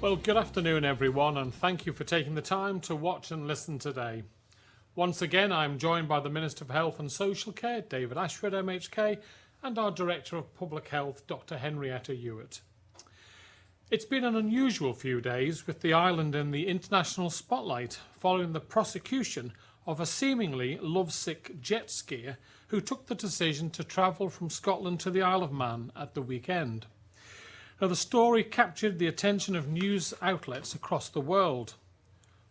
Well, good afternoon, everyone, and thank you for taking the time to watch and listen today. Once again, I'm joined by the Minister for Health and Social Care, David Ashford, MHK, and our Director of Public Health, Dr. Henrietta Ewart. It's been an unusual few days with the island in the international spotlight following the prosecution of a seemingly lovesick jet skier who took the decision to travel from Scotland to the Isle of Man at the weekend. Now, the story captured the attention of news outlets across the world.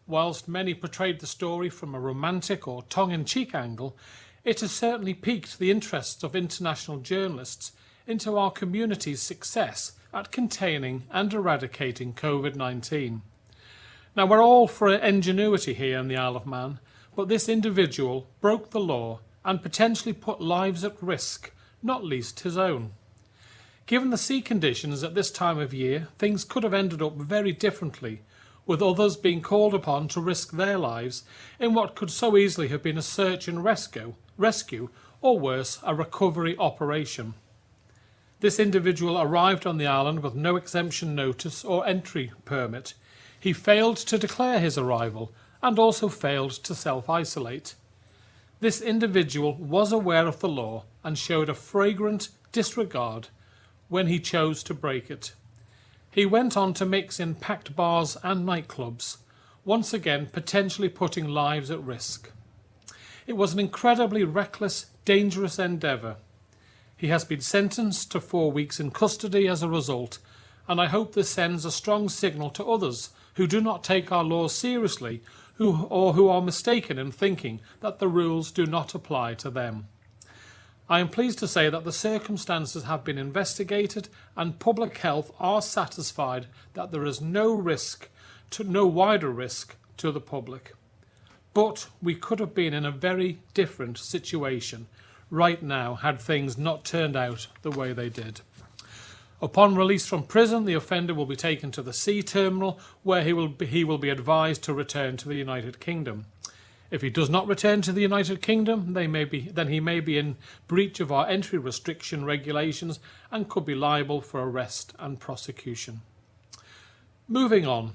Whilst many portrayed the story from a romantic or tongue-in-cheek angle, it has certainly piqued the interests of international journalists into our community's success at containing and eradicating COVID-19. Now, we're all for ingenuity here in the Isle of Man, but this individual broke the law and potentially put lives at risk, not least his own. Given the sea conditions at this time of year, things could have ended up very differently, with others being called upon to risk their lives in what could so easily have been a search and rescue, or worse, a recovery operation. This individual arrived on the island with no exemption notice or entry permit. He failed to declare his arrival and also failed to self-isolate. This individual was aware of the law and showed a flagrant disregard when he chose to break it. He went on to mix in packed bars and nightclubs, once again potentially putting lives at risk. It was an incredibly reckless, dangerous endeavour. He has been sentenced to 4 weeks in custody as a result, and I hope this sends a strong signal to others who do not take our laws seriously or who are mistaken in thinking that the rules do not apply to them. I am pleased to say that the circumstances have been investigated and public health are satisfied that there is no wider risk to the public. But we could have been in a very different situation right now had things not turned out the way they did. Upon release from prison, the offender will be taken to the sea terminal where he will be advised to return to the United Kingdom. If he does not return to the United Kingdom, then he may be in breach of our entry restriction regulations and could be liable for arrest and prosecution. Moving on.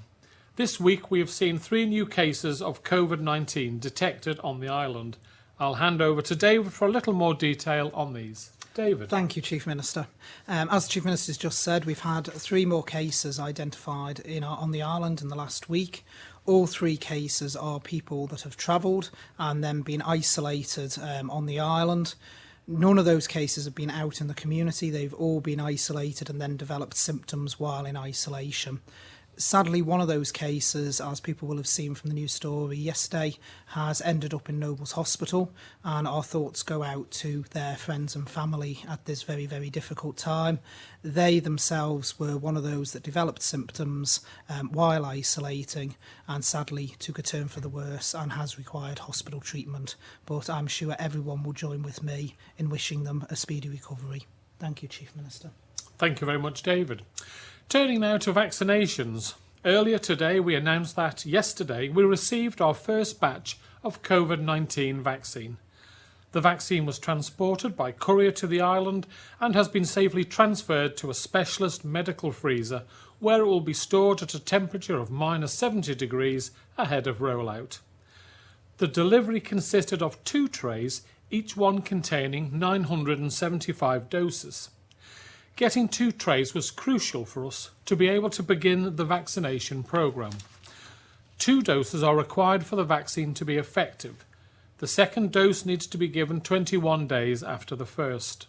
This week we have seen 3 new cases of COVID-19 detected on the island. I'll hand over to David for a little more detail on these. David. Thank you, Chief Minister. As the Chief Minister's just said, we've had 3 more cases identified on the island in the last week. All 3 cases are people that have travelled and then been isolated on the island. None of those cases have been out in the community. They've all been isolated and then developed symptoms while in isolation. Sadly, one of those cases, as people will have seen from the news story yesterday, has ended up in Nobles Hospital, and our thoughts go out to their friends and family at this very, very difficult time. They themselves were one of those that developed symptoms while isolating and sadly took a turn for the worse and has required hospital treatment. But I'm sure everyone will join with me in wishing them a speedy recovery. Thank you, Chief Minister. Thank you very much, David. Turning now to vaccinations. Earlier today we announced that yesterday we received our first batch of COVID-19 vaccine. The vaccine was transported by courier to the island and has been safely transferred to a specialist medical freezer where it will be stored at a temperature of -70 degrees ahead of rollout. The delivery consisted of 2 trays, each one containing 975 doses. Getting 2 trays was crucial for us to be able to begin the vaccination programme. 2 doses are required for the vaccine to be effective. The second dose needs to be given 21 days after the first.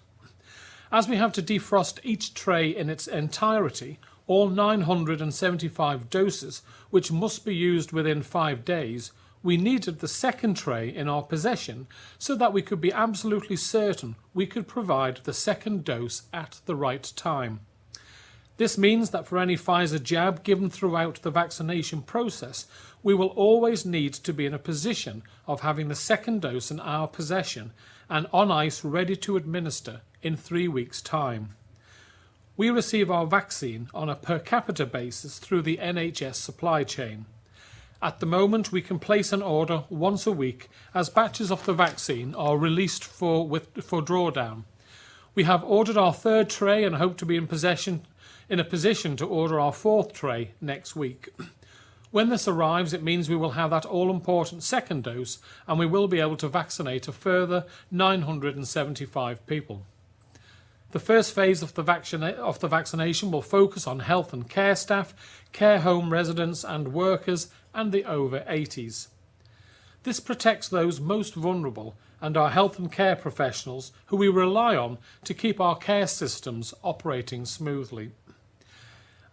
As we have to defrost each tray in its entirety, all 975 doses, which must be used within 5 days, we needed the second tray in our possession so that we could be absolutely certain we could provide the second dose at the right time. This means that for any Pfizer jab given throughout the vaccination process, we will always need to be in a position of having the second dose in our possession and on ice ready to administer in 3 weeks' time. We receive our vaccine on a per capita basis through the NHS supply chain. At the moment, we can place an order once a week as batches of the vaccine are released for drawdown. We have ordered our 3rd tray and hope to be in possession in a position to order our 4th tray next week. When this arrives, it means we will have that all-important second dose and we will be able to vaccinate a further 975 people. The first phase of the vaccination will focus on health and care staff, care home residents and workers, and the over 80s. This protects those most vulnerable and our health and care professionals who we rely on to keep our care systems operating smoothly.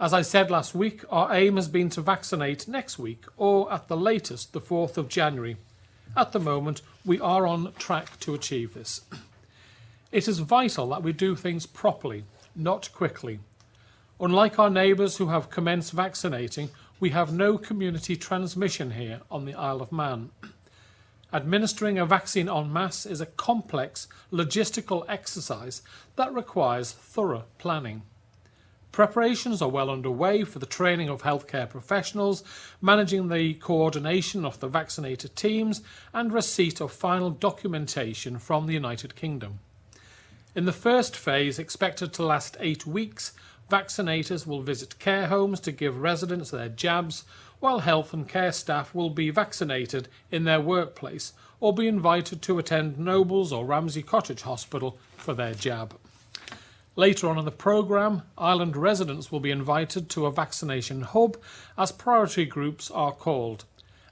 As I said last week, our aim has been to vaccinate next week or at the latest the 4th of January. At the moment, we are on track to achieve this. It is vital that we do things properly, not quickly. Unlike our neighbours who have commenced vaccinating, we have no community transmission here on the Isle of Man. Administering a vaccine en masse is a complex logistical exercise that requires thorough planning. Preparations are well underway for the training of healthcare professionals, managing the coordination of the vaccinated teams, and receipt of final documentation from the United Kingdom. In the first phase, expected to last 8 weeks, vaccinators will visit care homes to give residents their jabs, while health and care staff will be vaccinated in their workplace or be invited to attend Nobles or Ramsey Cottage Hospital for their jab. Later on in the programme, island residents will be invited to a vaccination hub, as priority groups are called.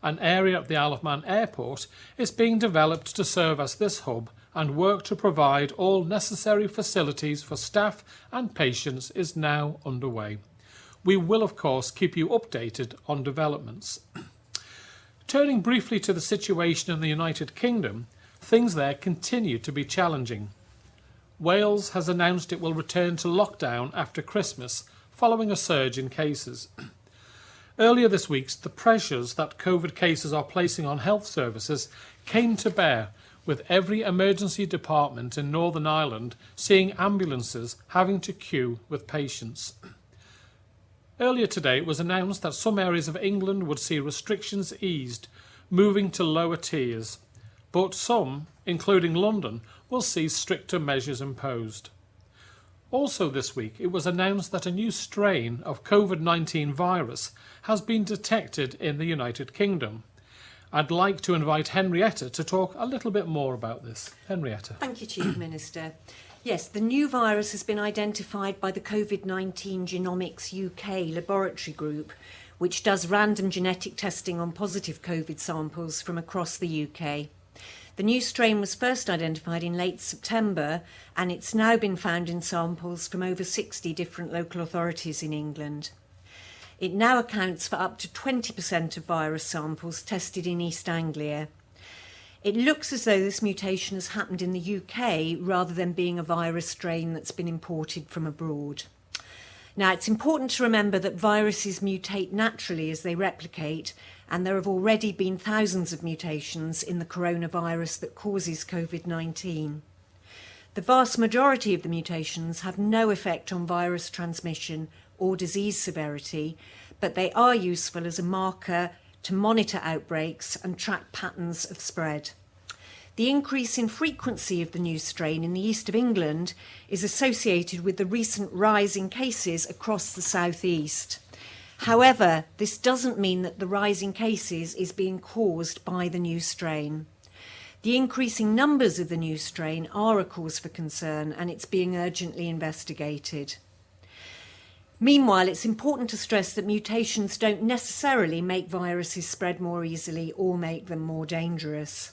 An area at the Isle of Man airport is being developed to serve as this hub, and work to provide all necessary facilities for staff and patients is now underway. We will, of course, keep you updated on developments. Turning briefly to the situation in the United Kingdom, things there continue to be challenging. Wales has announced it will return to lockdown after Christmas, following a surge in cases. Earlier this week, the pressures that COVID cases are placing on health services came to bear, with every emergency department in Northern Ireland seeing ambulances having to queue with patients. Earlier today, it was announced that some areas of England would see restrictions eased, moving to lower tiers, but some, including London, will see stricter measures imposed. Also this week, it was announced that a new strain of COVID-19 virus has been detected in the United Kingdom. I'd like to invite Henrietta to talk a little bit more about this. Henrietta. Thank you, Chief Minister. Yes, the new virus has been identified by the COVID-19 Genomics UK laboratory group, which does random genetic testing on positive COVID samples from across the UK. The new strain was first identified in late September, and it's now been found in samples from over 60 different local authorities in England. It now accounts for up to 20% of virus samples tested in East Anglia. It looks as though this mutation has happened in the UK rather than being a virus strain that's been imported from abroad. Now, it's important to remember that viruses mutate naturally as they replicate, and there have already been thousands of mutations in the coronavirus that causes COVID-19. The vast majority of the mutations have no effect on virus transmission or disease severity, but they are useful as a marker to monitor outbreaks and track patterns of spread. The increase in frequency of the new strain in the east of England is associated with the recent rise in cases across the southeast. However, this doesn't mean that the rise in cases is being caused by the new strain. The increasing numbers of the new strain are a cause for concern, and it's being urgently investigated. Meanwhile, it's important to stress that mutations don't necessarily make viruses spread more easily or make them more dangerous.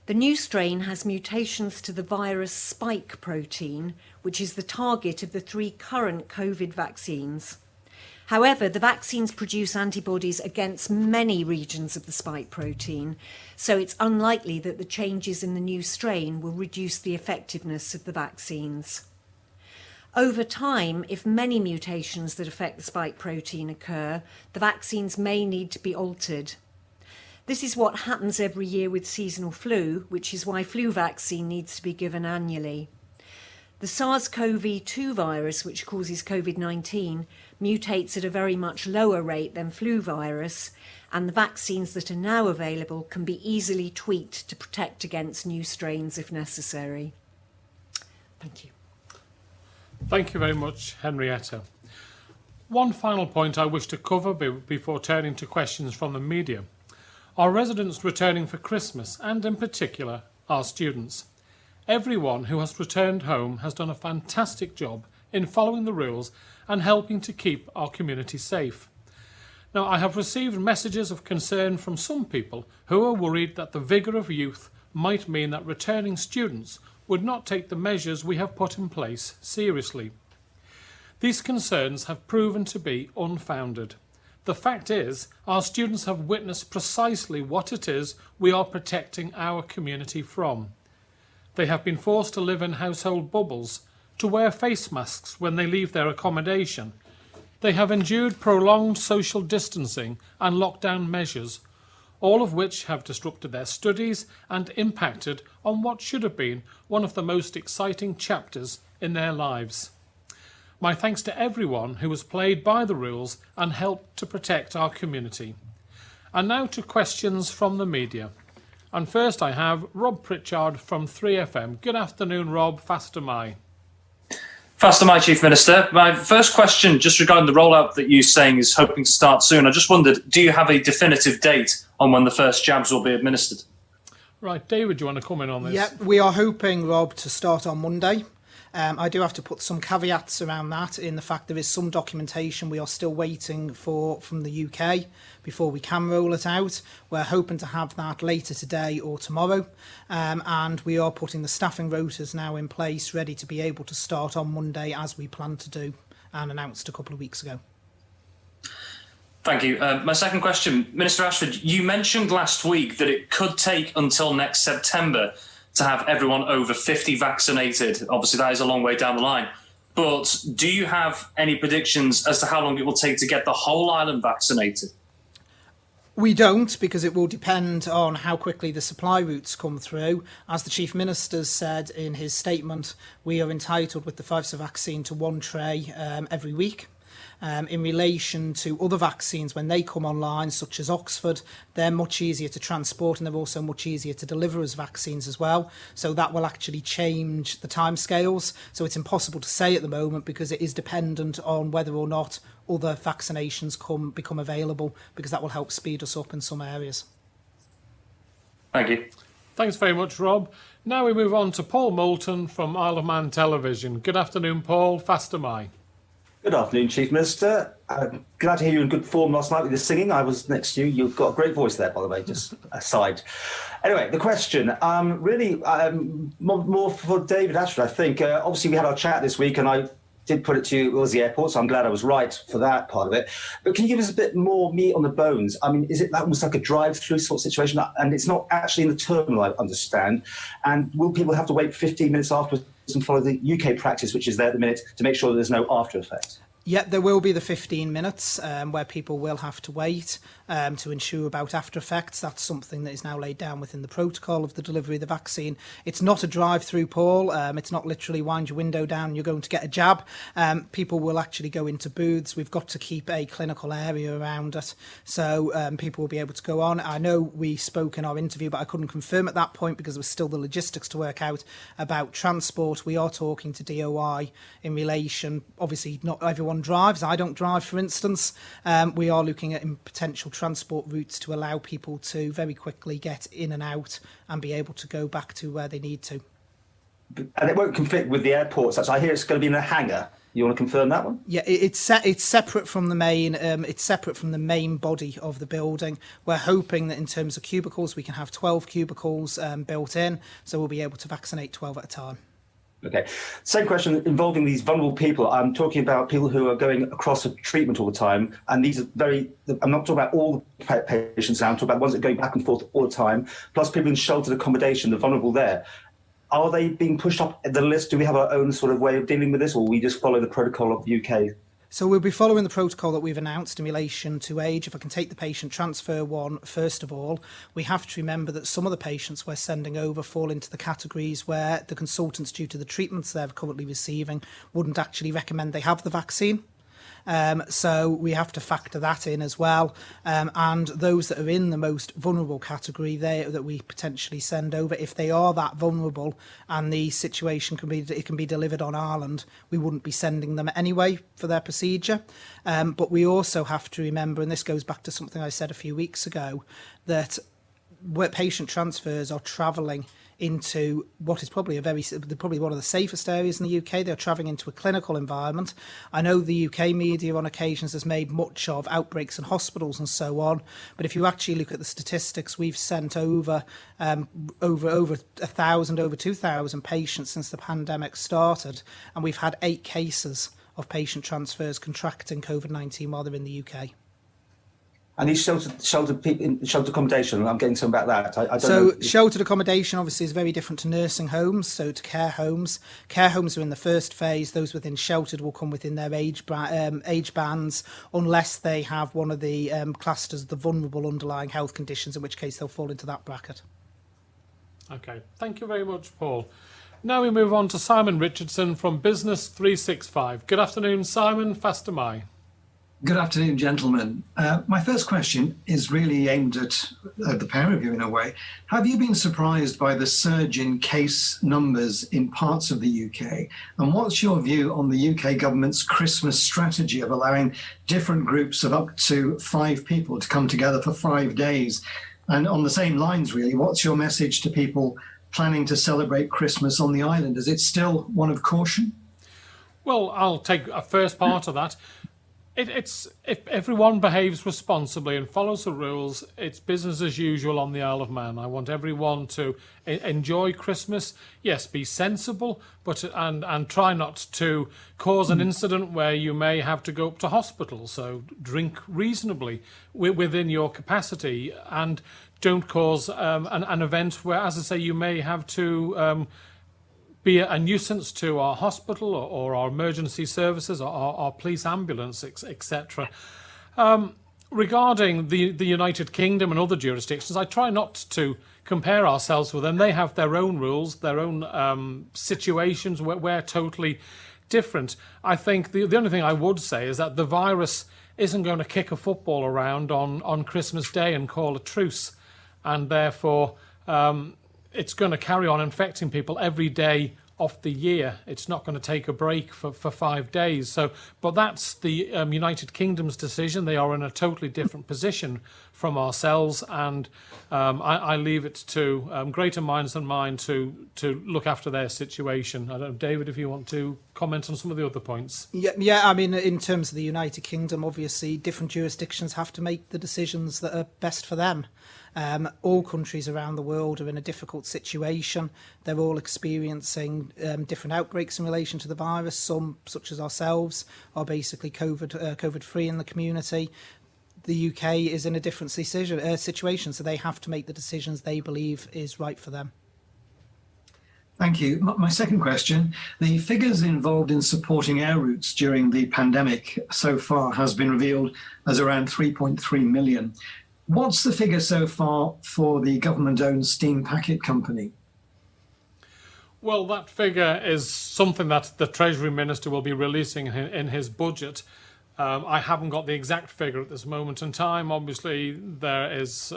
The new strain has mutations to the virus spike protein, which is the target of the 3 current COVID vaccines. However, the vaccines produce antibodies against many regions of the spike protein, so it's unlikely that the changes in the new strain will reduce the effectiveness of the vaccines. Over time, if many mutations that affect the spike protein occur, the vaccines may need to be altered. This is what happens every year with seasonal flu, which is why flu vaccine needs to be given annually. The SARS-CoV-2 virus, which causes COVID-19, mutates at a very much lower rate than flu virus, and the vaccines that are now available can be easily tweaked to protect against new strains if necessary. Thank you. Thank you very much, Henrietta. One final point I wish to cover before turning to questions from the media. Our residents returning for Christmas, and in particular, our students. Everyone who has returned home has done a fantastic job in following the rules and helping to keep our community safe. Now, I have received messages of concern from some people who are worried that the vigour of youth might mean that returning students would not take the measures we have put in place seriously. These concerns have proven to be unfounded. The fact is, our students have witnessed precisely what it is we are protecting our community from. They have been forced to live in household bubbles, to wear face masks when they leave their accommodation. They have endured prolonged social distancing and lockdown measures, all of which have disrupted their studies and impacted on what should have been one of the most exciting chapters in their lives. My thanks to everyone who has played by the rules and helped to protect our community. And now to questions from the media. And first I have Rob Pritchard from 3FM. Good afternoon, Rob. Faster my. Faster my, Chief Minister. My first question, just regarding the rollout that you're saying is hoping to start soon. I just wondered, do you have a definitive date on when the first jabs will be administered? Right, David, do you want to come in on this? Yeah, we are hoping, Rob, to start on Monday. I do have to put some caveats around that in the fact there is some documentation we are still waiting for from the UK before we can roll it out. We're hoping to have that later today or tomorrow, and we are putting the staffing rotas now in place ready to be able to start on Monday as we plan to do and announced a couple of weeks ago. Thank you. My second question, Minister Ashford, you mentioned last week that it could take until next September to have everyone over 50 vaccinated. Obviously, that is a long way down the line. But do you have any predictions as to how long it will take to get the whole island vaccinated? We don't, because it will depend on how quickly the supply routes come through. As the Chief Minister said in his statement, we are entitled with the Pfizer vaccine to one tray every week. In relation to other vaccines, when they come online, such as Oxford, they're much easier to transport and they're also much easier to deliver as vaccines as well. So that will actually change the timescales. So it's impossible to say at the moment because it is dependent on whether or not other vaccinations become available, because that will help speed us up in some areas. Thank you. Thanks very much, Rob. Now we move on to Paul Moulton from Isle of Man Television. Good afternoon, Paul. Faster my. Good afternoon, Chief Minister. Glad to hear you in good form last night with the singing. I was next to you. You've got a great voice there, by the way, just aside. Anyway, the question, more for David Ashford, I think. Obviously, we had our chat this week, and I did put it to you, it was the airport, so I'm glad I was right for that part of it. But can you give us a bit more meat on the bones? I mean, is it almost like a drive-through sort of situation? And it's not actually in the terminal, I understand. And will people have to wait 15 minutes afterwards and follow the UK practice, which is there at the minute, to make sure there's no after effects? Yeah, there will be the 15 minutes where people will have to wait to ensure about after effects. That's something that is now laid down within the protocol of the delivery of the vaccine. It's not a drive-through, Paul. It's not literally wind your window down and you're going to get a jab. People will actually go into booths. We've got to keep a clinical area around it, so people will be able to go on. I know we spoke in our interview, but I couldn't confirm at that point because there was still the logistics to work out about transport. We are talking to DOI in relation, obviously not everyone drives. I don't drive, for instance. We are looking at potential transport routes to allow people to very quickly get in and out and be able to go back to where they need to. And it won't conflict with the airport. So I hear it's going to be in a hangar. You want to confirm that one? Yeah, it's separate from the main. It's separate from the main body of the building. We're hoping that in terms of cubicles, we can have 12 cubicles built in, so we'll be able to vaccinate 12 at a time. Okay. Same question involving these vulnerable people. I'm talking about people who are going across a treatment all the time. And these are I'm not talking about all the patients now. I'm talking about ones that are going back and forth all the time, plus people in sheltered accommodation, the vulnerable there. Are they being pushed up the list? Do we have our own sort of way of dealing with this, or we just follow the protocol of the UK? So we'll be following the protocol that we've announced in relation to age. If I can take the patient transfer one, first of all, we have to remember that some of the patients we're sending over fall into the categories where the consultants, due to the treatments they're currently receiving, wouldn't actually recommend they have the vaccine. So we have to factor that in as well. And those that are in the most vulnerable category that we potentially send over, if they are that vulnerable and the situation can be delivered on Ireland, we wouldn't be sending them anyway for their procedure. But we also have to remember, and this goes back to something I said a few weeks ago, that where patient transfers are travelling into what is probably one of the safest areas in the UK. They're travelling into a clinical environment. I know the UK media on occasions has made much of outbreaks in hospitals and so on, but if you actually look at the statistics, we've sent over 1,000, over 2,000 patients since the pandemic started, and we've had 8 cases of patient transfers contracting COVID-19 while they're in the UK. And these sheltered people in sheltered accommodation, I'm getting some about that. I don't know. Sheltered accommodation obviously is very different to nursing homes, so to care homes. Care homes are in the first phase. Those within sheltered will come within their age bands, unless they have one of the classed as the vulnerable underlying health conditions, in which case they'll fall into that bracket. Okay, thank you very much, Paul. Now we move on to Simon Richardson from Business 365. Good afternoon, Simon. Faster Mai. Good afternoon, gentlemen. My first question is really aimed at the pair of you in a way. Have you been surprised by the surge in case numbers in parts of the UK? And what's your view on the UK government's Christmas strategy of allowing different groups of up to 5 people to come together for 5 days? And on the same lines, really, what's your message to people planning to celebrate Christmas on the island? Is it still one of caution? Well, I'll take a first part of that. It's if everyone behaves responsibly and follows the rules, it's business as usual on the Isle of Man. I want everyone to enjoy Christmas. Yes, be sensible, but and try not to cause an incident where you may have to go up to hospital. So drink reasonably within your capacity, and don't cause an event where, as I say, you may have to be a nuisance to our hospital or our emergency services or our police ambulance, etc. Regarding the United Kingdom and other jurisdictions, I try not to compare ourselves with them. They have their own rules, their own situations where we're totally different. I think the only thing I would say is that the virus isn't going to kick a football around on Christmas Day and call a truce, and therefore it's going to carry on infecting people every day of the year. It's not going to take a break for 5 days. So, but that's the United Kingdom's decision. They are in a totally different position from ourselves, and I leave it to greater minds than mine to look after their situation. I don't know, David, if you want to comment on some of the other points. Yeah. I mean, in terms of the United Kingdom, obviously different jurisdictions have to make the decisions that are best for them. All countries around the world are in a difficult situation. They're all experiencing different outbreaks in relation to the virus. Some, such as ourselves, are basically COVID-free in the community. The UK is in a different situation, so they have to make the decisions they believe is right for them. Thank you. My second question, the figures involved in supporting air routes during the pandemic so far has been revealed as around 3.3 million. What's the figure so far for the government-owned steam packet company? Well, that figure is something that the Treasury Minister will be releasing in his budget. I haven't got the exact figure at this moment in time. Obviously, there is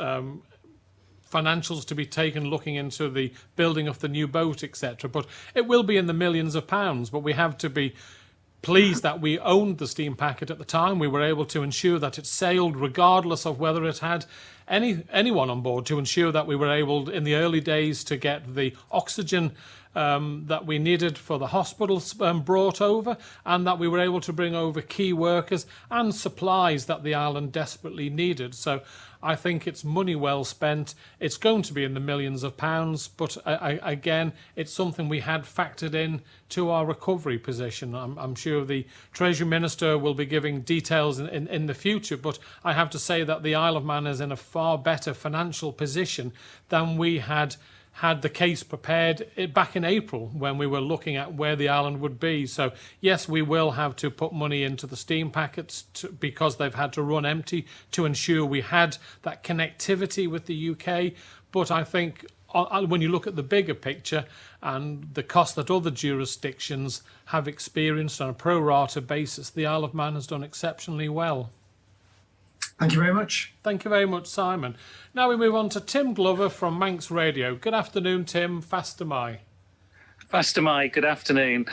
financials to be taken looking into the building of the new boat, etc. But it will be in the millions of pounds. But we have to be pleased that we owned the steam packet at the time. We were able to ensure that it sailed regardless of whether it had anyone on board, to ensure that we were able in the early days to get the oxygen that we needed for the hospitals brought over, and that we were able to bring over key workers and supplies that the island desperately needed. So I think it's money well spent. It's going to be in the millions of pounds, but again, it's something we had factored in to our recovery position. I'm sure the Treasury Minister will be giving details in the future, but I have to say that the Isle of Man is in a far better financial position than we had the case prepared back in April when we were looking at where the island would be. So yes, we will have to put money into the steam packets because they've had to run empty to ensure we had that connectivity with the UK. But I think when you look at the bigger picture and the cost that other jurisdictions have experienced on a pro rata basis, the Isle of Man has done exceptionally well. Thank you very much. Thank you very much, Simon. Now we move on to Tim Glover from Manx Radio. Good afternoon, Tim. Fastyr mie. Fastyr mie, good afternoon.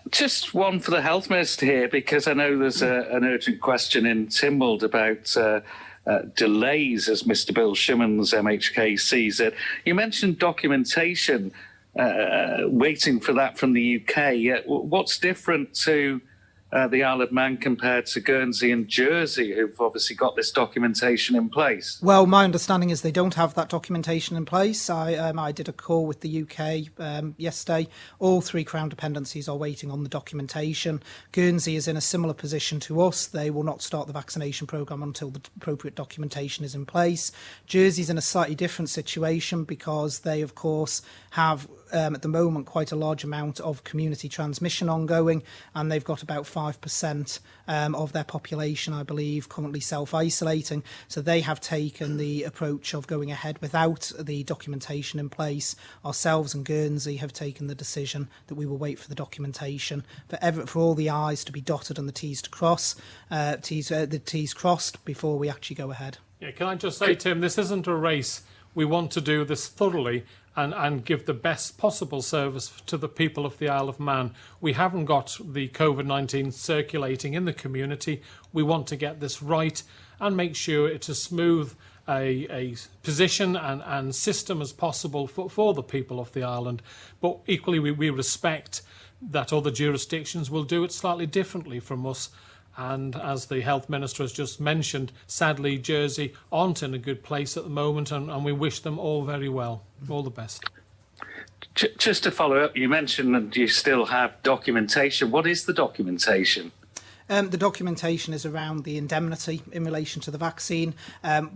Just one for the Health Minister here, because I know there's an urgent question in Tynwald about delays as Mr Bill Shimmons, MHK, sees it. You mentioned documentation, waiting for that from the UK. What's different to the Isle of Man compared to Guernsey and Jersey, who've obviously got this documentation in place? Well, my understanding is they don't have that documentation in place. I did a call with the UK yesterday. All 3 Crown dependencies are waiting on the documentation. Guernsey is in a similar position to us. They will not start the vaccination programme until the appropriate documentation is in place. Jersey's in a slightly different situation because they, of course, have at the moment quite a large amount of community transmission ongoing, and they've got about 5% of their population, I believe, currently self-isolating. So they have taken the approach of going ahead without the documentation in place. Ourselves and Guernsey have taken the decision that we will wait for the documentation for all the I's to be dotted and the T's to cross, the T's crossed before we actually go ahead. Yeah, can I just say, Tim, this isn't a race. We want to do this thoroughly and give the best possible service to the people of the Isle of Man. We haven't got the COVID-19 circulating in the community. We want to get this right and make sure it's as smooth a position and system as possible for the people of the island. But equally, we respect that other jurisdictions will do it slightly differently from us. And as the Health Minister has just mentioned, sadly, Jersey aren't in a good place at the moment, and we wish them all very well. All the best. Just to follow up, you mentioned that you still have documentation. What is the documentation? The documentation is around the indemnity in relation to the vaccine.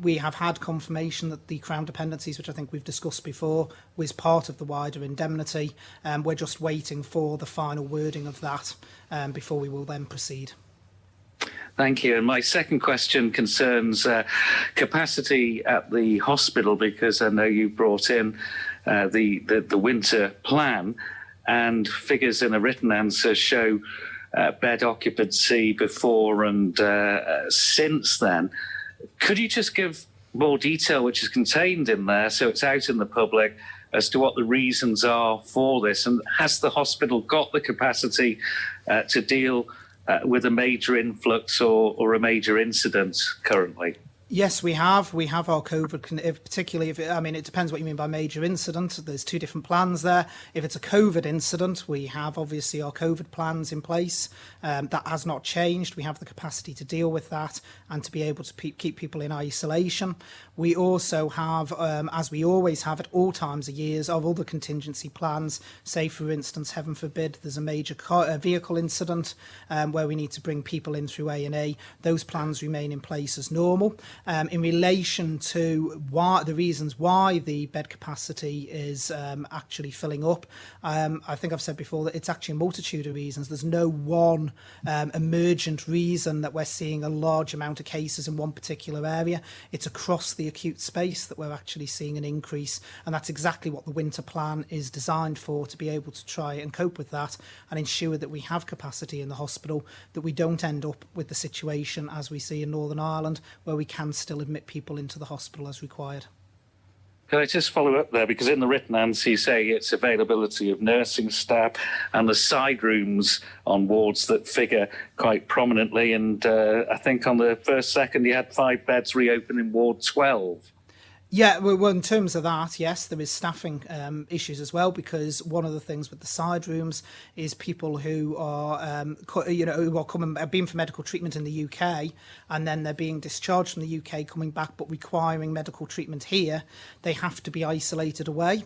We have had confirmation that the Crown dependencies, which I think we've discussed before, was part of the wider indemnity. We're just waiting for the final wording of that before we will then proceed. Thank you. And my second question concerns capacity at the hospital, because I know you brought in the winter plan, and figures in a written answer show bed occupancy before and since then. Could you just give more detail, which is contained in there, so it's out in the public, as to what the reasons are for this? And has the hospital got the capacity to deal with a major influx or a major incident currently? Yes, we have. We have our COVID, particularly if it depends what you mean by major incident. There's 2 different plans there. If it's a COVID incident, we have obviously our COVID plans in place. That has not changed. We have the capacity to deal with that and to be able to keep people in isolation. We also have, as we always have at all times of years, of other contingency plans. Say, for instance, heaven forbid, there's a major vehicle incident where we need to bring people in through A&E. Those plans remain in place as normal. In relation to the reasons why the bed capacity is actually filling up, I think I've said before that it's actually a multitude of reasons. There's no one emergent reason that we're seeing a large amount of cases in one particular area. It's across the acute space that we're actually seeing an increase, and that's exactly what the winter plan is designed for, to be able to try and cope with that and ensure that we have capacity in the hospital, that we don't end up with the situation as we see in Northern Ireland, where we can still admit people into the hospital as required. Can I just follow up there? Because in the written answer, you say it's availability of nursing staff and the side rooms on wards that figure quite prominently. And I think on the second, you had 5 beds reopen in Ward 12. Yeah, well, in terms of that, yes, there is staffing issues as well, because one of the things with the side rooms is people who are, who are being for medical treatment in the UK, and then they're being discharged from the UK, coming back, but requiring medical treatment here. They have to be isolated away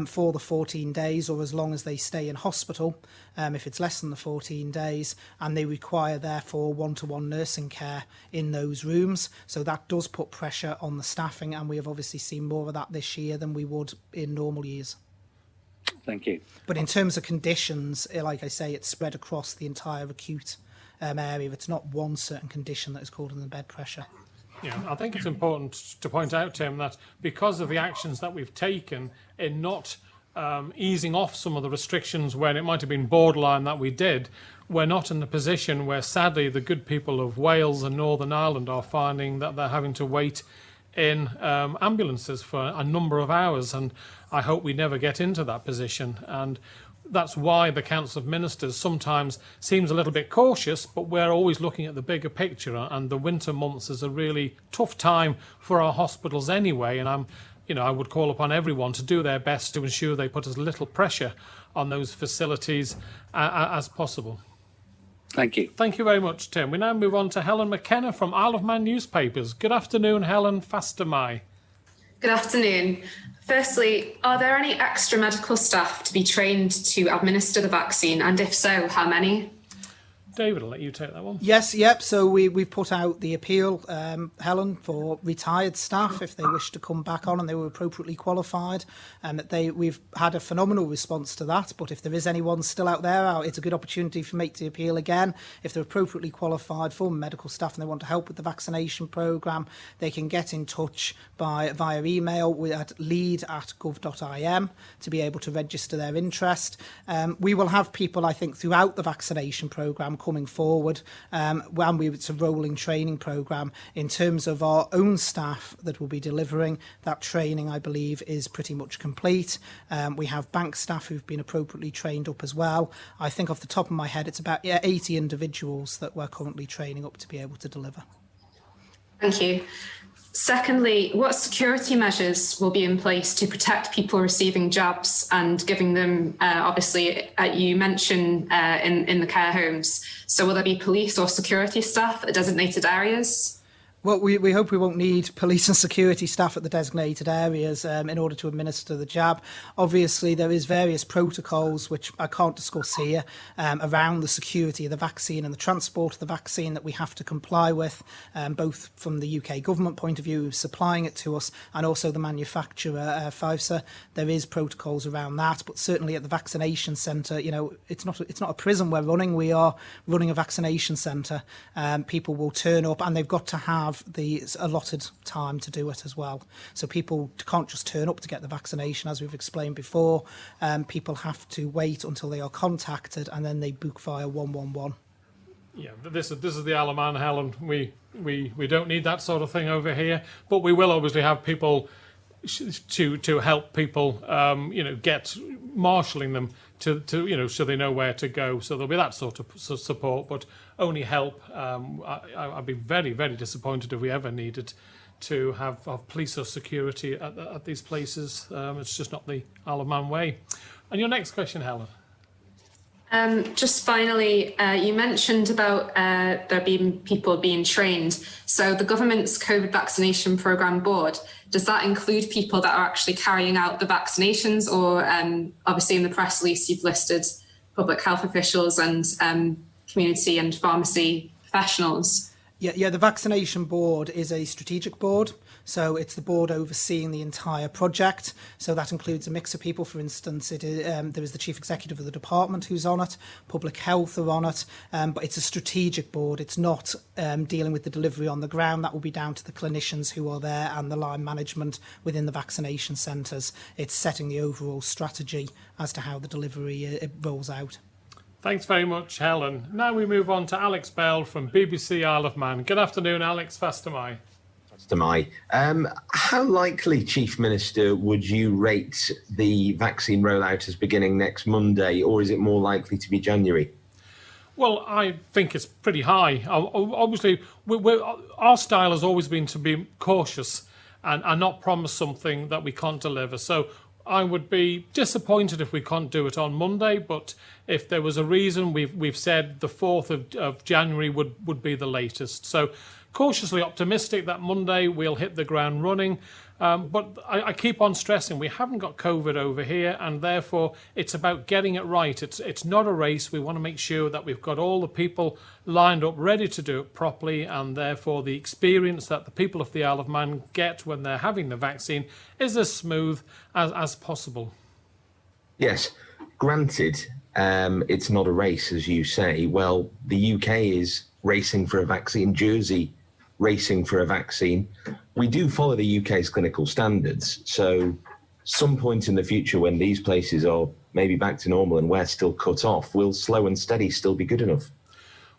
for the 14 days, or as long as they stay in hospital, if it's less than the 14 days, and they require, therefore, one-to-one nursing care in those rooms. So that does put pressure on the staffing, and we have obviously seen more of that this year than we would in normal years. Thank you. But in terms of conditions, like I say, it's spread across the entire acute area. It's not one certain condition that is causing the bed pressure. Yeah, I think it's important to point out, Tim, that because of the actions that we've taken in not easing off some of the restrictions when it might have been borderline that we did, we're not in the position where, sadly, the good people of Wales and Northern Ireland are finding that they're having to wait in ambulances for a number of hours. And I hope we never get into that position. And that's why the Council of Ministers sometimes seems a little bit cautious, but we're always looking at the bigger picture. And the winter months is a really tough time for our hospitals anyway. And I would call upon everyone to do their best to ensure they put as little pressure on those facilities as possible. Thank you. Thank you very much, Tim. We now move on to Helen McKenna from Isle of Man newspapers. Good afternoon, Helen. Fastyr mie. Good afternoon. Firstly, are there any extra medical staff to be trained to administer the vaccine? And if so, how many? David, I'll let you take that one. Yes, yep. So we've put out the appeal, Helen, for retired staff if they wish to come back on and they were appropriately qualified. We've had a phenomenal response to that. But if there is anyone still out there, it's a good opportunity for make the appeal again. If they're appropriately qualified former medical staff and they want to help with the vaccination programme, they can get in touch via email at lead@gov.im to be able to register their interest. We will have people, I think, throughout the vaccination programme coming forward, it's a rolling training programme. In terms of our own staff that will be delivering, that training, I believe, is pretty much complete. We have bank staff who've been appropriately trained up as well. I think off the top of my head, it's about 80 individuals that we're currently training up to be able to deliver. Thank you. Secondly, what security measures will be in place to protect people receiving jabs and giving them, obviously, you mentioned in the care homes. So will there be police or security staff at designated areas? Well, we hope we won't need police and security staff at the designated areas in order to administer the jab. Obviously, there is various protocols, which I can't discuss here, around the security of the vaccine and the transport of the vaccine that we have to comply with, both from the UK government point of view, supplying it to us, and also the manufacturer, Pfizer. There is protocols around that, but certainly at the vaccination centre, it's not a prison we're running. We are running a vaccination centre. People will turn up, and they've got to have the allotted time to do it as well. So people can't just turn up to get the vaccination, as we've explained before. People have to wait until they are contacted, and then they book via 111. Yeah, this is the Isle of Man, Helen. We don't need that sort of thing over here, but we will obviously have people to help people, get marshalling them to so they know where to go. So there'll be that sort of support, but only help. I'd be very, very disappointed if we ever needed to have police or security at these places. It's just not the Isle of Man way. And your next question, Helen. Just finally, you mentioned about there being people being trained. So the government's COVID vaccination programme board, does that include people that are actually carrying out the vaccinations? Or obviously in the press release, you've listed public health officials and community and pharmacy professionals. Yeah, the vaccination board is a strategic board. So it's the board overseeing the entire project. So that includes a mix of people. For instance, there is the chief executive of the department who's on it, public health are on it, but it's a strategic board. It's not dealing with the delivery on the ground. That will be down to the clinicians who are there and the line management within the vaccination centres. It's setting the overall strategy as to how the delivery rolls out. Thanks very much, Helen. Now we move on to Alex Bell from BBC Isle of Man. Good afternoon, Alex. Fastyr mie. How likely, Chief Minister, would you rate the vaccine rollout as beginning next Monday, or is it more likely to be January? Well, I think it's pretty high. Obviously, our style has always been to be cautious and not promise something that we can't deliver. So I would be disappointed if we can't do it on Monday, but if there was a reason, we've said the 4th of January would be the latest. So cautiously optimistic that Monday we'll hit the ground running. But I keep on stressing we haven't got COVID over here, and therefore it's about getting it right. It's not a race. We want to make sure that we've got all the people lined up ready to do it properly, and therefore the experience that the people of the Isle of Man get when they're having the vaccine is as smooth as possible. Yes, granted, it's not a race, as you say. Well, the UK is racing for a vaccine jersey racing for a vaccine. We do follow the UK's clinical standards. So some point in the future when these places are maybe back to normal and we're still cut off, will slow and steady still be good enough?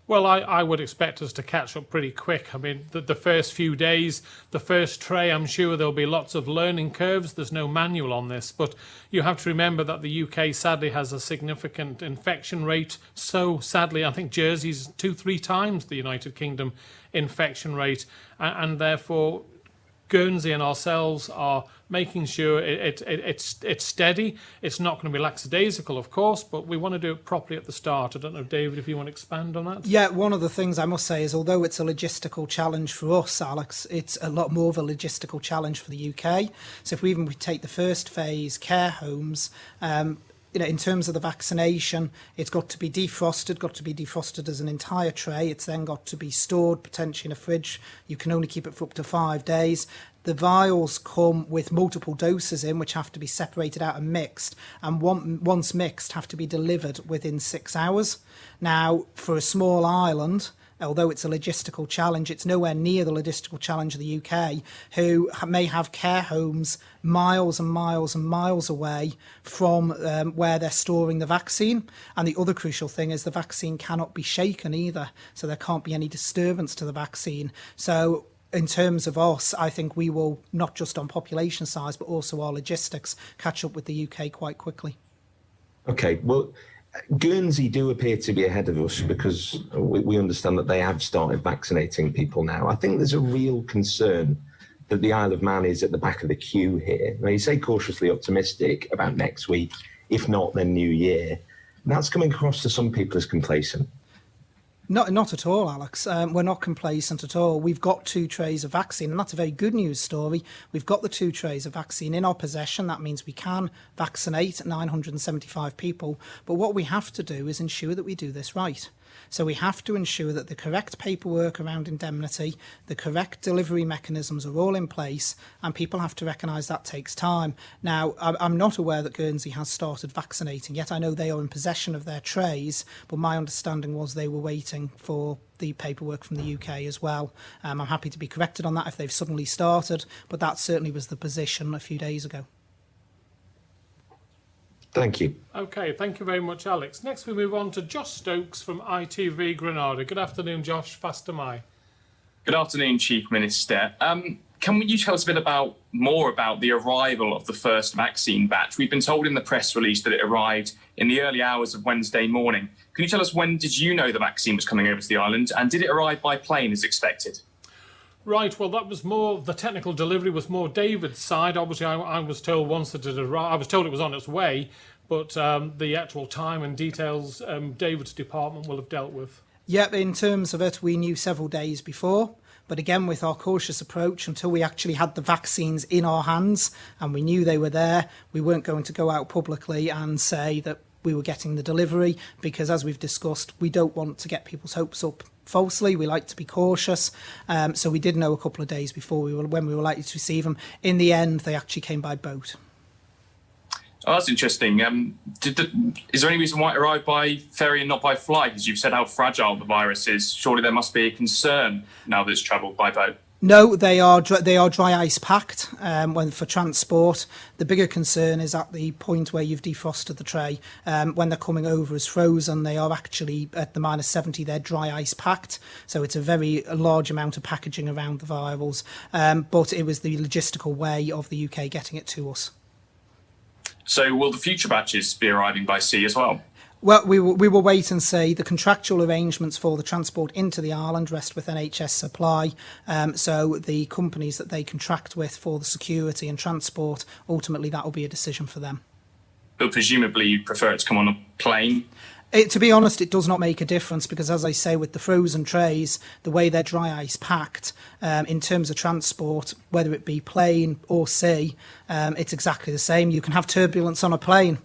Well, I would expect us to catch up pretty quick. I mean, the first few days, the first tray, I'm sure there'll be lots of learning curves. There's no manual on this, but you have to remember that the UK sadly has a significant infection rate. So sadly, I think Jersey's 2-3 times the United Kingdom infection rate, and therefore Guernsey and ourselves are making sure it's steady. It's not going to be lackadaisical, of course, but we want to do it properly at the start. I don't know, David, if you want to expand on that. Yeah, one of the things I must say is, although it's a logistical challenge for us, Alex, it's a lot more of a logistical challenge for the UK. So if we take the first phase, care homes, in terms of the vaccination, it's got to be defrosted as an entire tray. It's then got to be stored potentially in a fridge. You can only keep it for up to 5 days. The vials come with multiple doses in, which have to be separated out and mixed. And once mixed, have to be delivered within 6 hours. Now, for a small island, although it's a logistical challenge, it's nowhere near the logistical challenge of the UK, who may have care homes miles and miles and miles away from where they're storing the vaccine. And the other crucial thing is the vaccine cannot be shaken either, so there can't be any disturbance to the vaccine. So in terms of us, I think we will, not just on population size, but also our logistics, catch up with the UK quite quickly. Okay, well, Guernsey do appear to be ahead of us because we understand that they have started vaccinating people now. I think there's a real concern that the Isle of Man is at the back of the queue here. Now, you say cautiously optimistic about next week, if not, then New Year. And that's coming across to some people as complacent. Not at all, Alex. We're not complacent at all. We've got 2 trays of vaccine, and that's a very good news story. We've got the 2 trays of vaccine in our possession. That means we can vaccinate 975 people. But what we have to do is ensure that we do this right. So we have to ensure that the correct paperwork around indemnity, the correct delivery mechanisms are all in place, and people have to recognise that takes time. Now, I'm not aware that Guernsey has started vaccinating yet. I know they are in possession of their trays, but my understanding was they were waiting for the paperwork from the UK as well. I'm happy to be corrected on that if they've suddenly started, but that certainly was the position a few days ago. Thank you. Okay, thank you very much, Alex. Next we move on to Josh Stokes from ITV Granada. Good afternoon, Josh. Fast am I. Good afternoon, Chief Minister. Can you tell us a bit more about the arrival of the first vaccine batch? We've been told in the press release that it arrived in the early hours of Wednesday morning. Can you tell us, when did you know the vaccine was coming over to the island, and did it arrive by plane as expected? Right, well, that was more, the technical delivery was more David's side. Obviously, I was told once that it arrived, I was told it was on its way, but the actual time and details David's department will have dealt with. Yeah, in terms of it, we knew several days before. But again, with our cautious approach, until we actually had the vaccines in our hands and we knew they were there, we weren't going to go out publicly and say that we were getting the delivery, because as we've discussed, we don't want to get people's hopes up falsely. We like to be cautious. So we did know a couple of days before when we were likely to receive them. In the end, they actually came by boat. Oh, that's interesting. Is there any reason why it arrived by ferry and not by flight? As you've said how fragile the virus is, surely there must be a concern now that it's travelled by boat. No, they are dry ice packed for transport. The bigger concern is at the point where you've defrosted the tray. When they're coming over as frozen, they are actually at the -70. They're dry ice packed, so it's a very large amount of packaging around the virals. But it was the logistical way of the UK getting it to us. So will the future batches be arriving by sea as well? Well, we will wait and see. The contractual arrangements for the transport into the island rest with NHS Supply. So the companies that they contract with for the security and transport, ultimately that will be a decision for them. But presumably you prefer it to come on a plane? To be honest, it does not make a difference, because, as I say, with the frozen trays, the way they're dry ice packed, in terms of transport, whether it be plane or sea, it's exactly the same. You can have turbulence on a plane,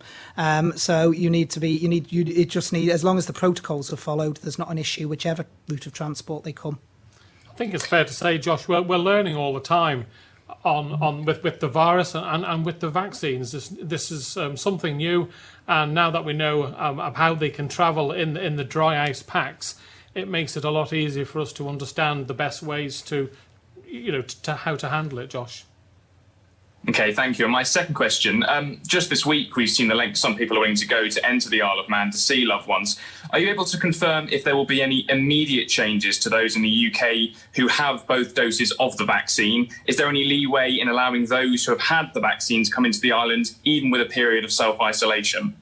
so as long as the protocols are followed, there's not an issue whichever route of transport they come. I think it's fair to say, Josh, we're learning all the time with the virus and with the vaccines. This is something new, and now that we know how they can travel in the dry ice packs, it makes it a lot easier for us to understand the best ways to, to how to handle it, Josh. Okay, thank you. And my second question, just this week we've seen the length some people are willing to go to enter the Isle of Man to see loved ones. Are you able to confirm if there will be any immediate changes to those in the UK who have both doses of the vaccine? Is there any leeway in allowing those who have had the vaccine to come into the island, even with a period of self-isolation?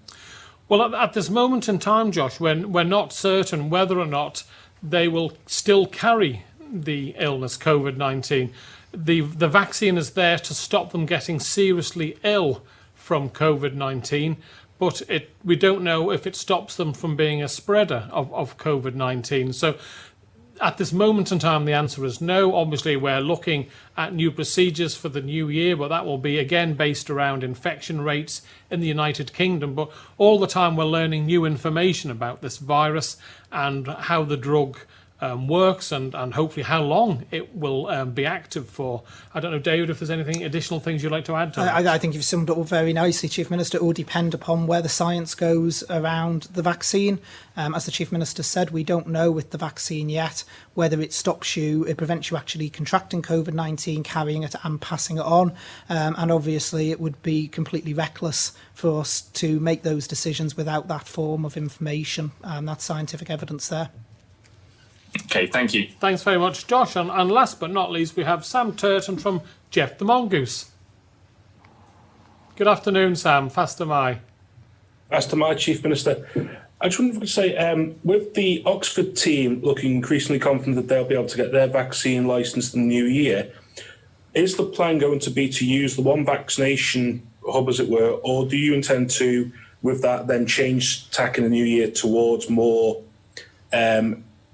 Well, at this moment in time, Josh, when we're not certain whether or not they will still carry the illness, COVID-19, the vaccine is there to stop them getting seriously ill from COVID-19, but we don't know if it stops them from being a spreader of COVID-19. So at this moment in time, the answer is no. Obviously, we're looking at new procedures for the new year, but that will be, again, based around infection rates in the United Kingdom. But all the time, we're learning new information about this virus and how the drug works and hopefully how long it will be active for. I don't know, David, if there's anything additional things you'd like to add to that. I think you've summed it up very nicely, Chief Minister. It will depend upon where the science goes around the vaccine. As the Chief Minister said, we don't know with the vaccine yet whether it prevents you actually contracting COVID-19, carrying it and passing it on. And obviously it would be completely reckless for us to make those decisions without that form of information and that scientific evidence there. Okay, thank you. Thanks very much, Josh. And last but not least, we have Sam Turton from Jeff the Mongoose. Good afternoon, Sam. Fast am I. Fast am I, Chief Minister. I just wanted to say, with the Oxford team looking increasingly confident that they'll be able to get their vaccine licensed in the new year, is the plan going to be to use the one vaccination hub, as it were, or do you intend to, with that, then change tack in the new year towards more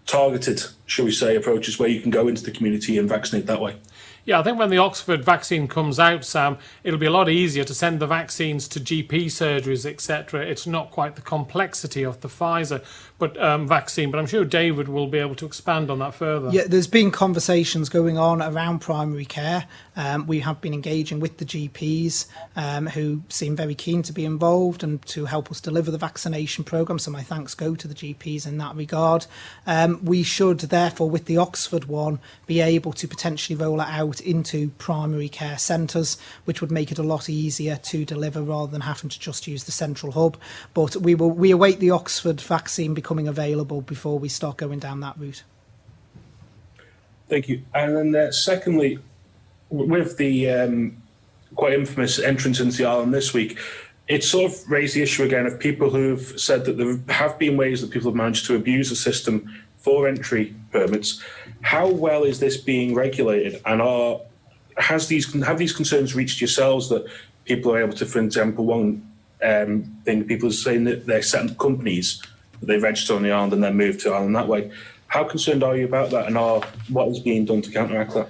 targeted, shall we say, approaches where you can go into the community and vaccinate that way? Yeah, I think when the Oxford vaccine comes out, Sam, it'll be a lot easier to send the vaccines to GP surgeries, etc. It's not quite the complexity of the Pfizer vaccine, but I'm sure David will be able to expand on that further. Yeah, there's been conversations going on around primary care. We have been engaging with the GPs who seem very keen to be involved and to help us deliver the vaccination programme, so my thanks go to the GPs in that regard. We should, therefore, with the Oxford one, be able to potentially roll it out into primary care centres, which would make it a lot easier to deliver rather than having to just use the central hub. But we await the Oxford vaccine becoming available before we start going down that route. Thank you. And then secondly, with the quite infamous entrance into the island this week, it sort of raised the issue again of people who've said that there have been ways that people have managed to abuse the system for entry permits. How well is this being regulated, and have these concerns reached yourselves that people are able to, for example, one thing people are saying that they're setting up companies that they register on the island and then move to the island that way. How concerned are you about that, and what is being done to counteract that?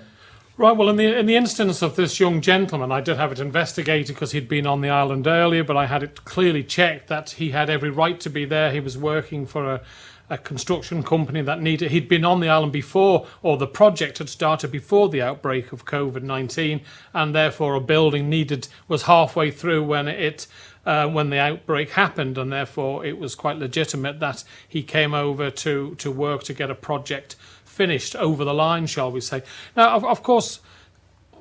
Right, well, in the instance of this young gentleman, I did have it investigated because he'd been on the island earlier, but I had it clearly checked that he had every right to be there. He was working for a construction company that he'd been on the island before, or the project had started before the outbreak of COVID-19, and therefore a building was halfway through when the outbreak happened, and therefore it was quite legitimate that he came over to work to get a project finished over the line, shall we say. Now, of course,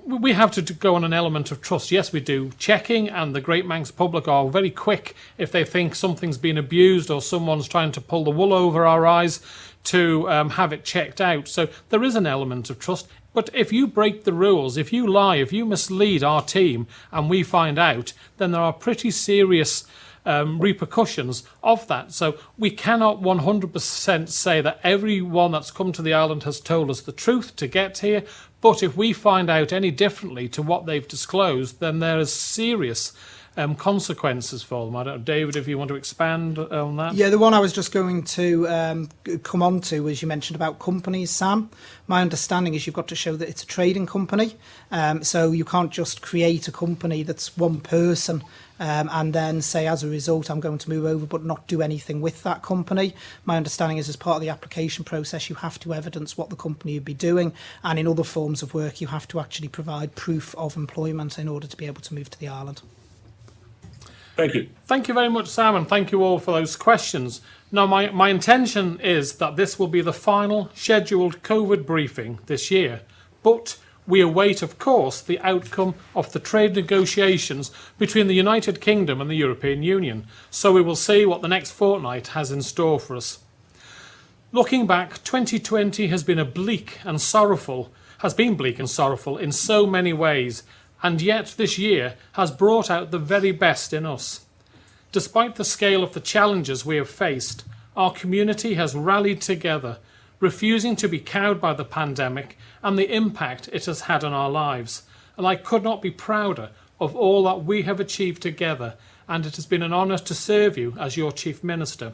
we have to go on an element of trust. Yes, we do. Checking, and the Great Manx public are very quick if they think something's been abused or someone's trying to pull the wool over our eyes to have it checked out. So there is an element of trust. But if you break the rules, if you lie, if you mislead our team and we find out, then there are pretty serious repercussions of that. So we cannot 100% say that everyone that's come to the island has told us the truth to get here. But if we find out any differently to what they've disclosed, then there is serious consequences for them. I don't know, David, if you want to expand on that. Yeah, the one I was just going to come on to was you mentioned about companies, Sam. My understanding is you've got to show that it's a trading company. So you can't just create a company that's one person and then say, as a result, I'm going to move over but not do anything with that company. My understanding is as part of the application process, you have to evidence what the company would be doing. And in other forms of work, you have to actually provide proof of employment in order to be able to move to the island. Thank you. Thank you very much, Sam, and thank you all for those questions. Now, my intention is that this will be the final scheduled COVID briefing this year, but we await, of course, the outcome of the trade negotiations between the United Kingdom and the European Union, so we will see what the next fortnight has in store for us. Looking back, 2020 has been bleak and sorrowful in so many ways, and yet this year has brought out the very best in us. Despite the scale of the challenges we have faced, our community has rallied together, refusing to be cowed by the pandemic and the impact it has had on our lives. And I could not be prouder of all that we have achieved together, and it has been an honour to serve you as your Chief Minister.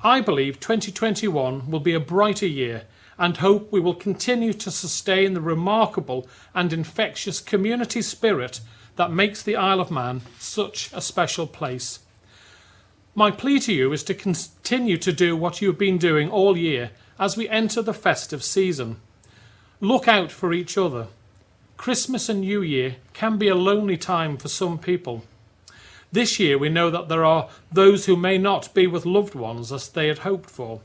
I believe 2021 will be a brighter year and hope we will continue to sustain the remarkable and infectious community spirit that makes the Isle of Man such a special place. My plea to you is to continue to do what you have been doing all year as we enter the festive season. Look out for each other. Christmas and New Year can be a lonely time for some people. This year we know that there are those who may not be with loved ones as they had hoped for.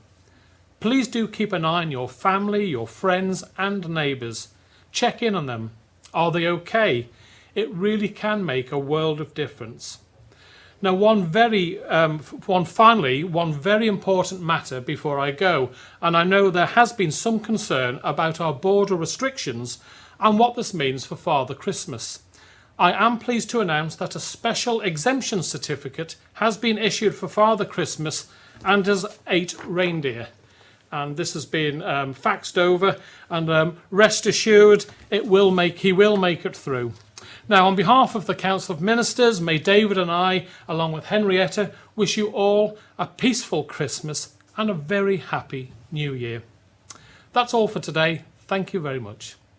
Please do keep an eye on your family, your friends and neighbours. Check in on them. Are they okay? It really can make a world of difference. Now, one very important matter before I go, and I know there has been some concern about our border restrictions and what this means for Father Christmas. I am pleased to announce that a special exemption certificate has been issued for Father Christmas and his 8 reindeer. And this has been faxed over, and rest assured he will make it through. Now, on behalf of the Council of Ministers, may David and I, along with Henrietta, wish you all a peaceful Christmas and a very happy New Year. That's all for today. Thank you very much.